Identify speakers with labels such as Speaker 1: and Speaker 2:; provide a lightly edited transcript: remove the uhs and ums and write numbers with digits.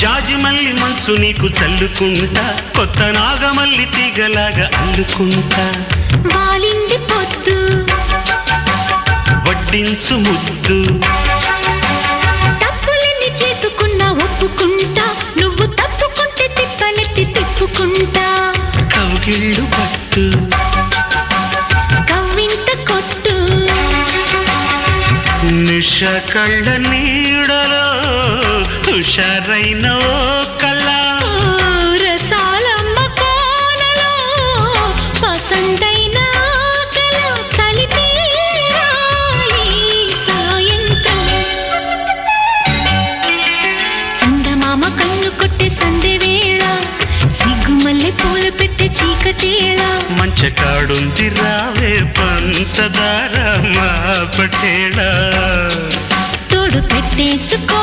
Speaker 1: జాజిమల్లి మంచు నీకు చల్లుకుంటా, కొత్త నాగమల్లి తీగలాగా అల్లుకుంటా.
Speaker 2: వాలింది పొద్దు
Speaker 1: వడ్డించు ముద్దు,
Speaker 2: తప్పులన్నీ చేసుకున్నా ఒప్పుకుంటా, నువ్వు తప్పుకుంటే తిప్పలెత్తి తిప్పుకుంటా.
Speaker 1: కౌగిళ్ళు పట్టు
Speaker 2: కవ్వింత కొట్టు,
Speaker 1: నిష కళ్ళ నీడలో హుషారైన ఓ కళ.
Speaker 2: రసాలమ్మ కోనలో పసందైన కళ. చలిపేరాలి సాయంత్రం, చందమామ కన్ను కొట్టే సందె వేళ, సిగ్గుమల్లె పూలు పెట్టే చీకటేళ.
Speaker 1: మంచకాడుంది రావే పంచదార మా పటేళ.
Speaker 2: తోడు పెట్టేసుకో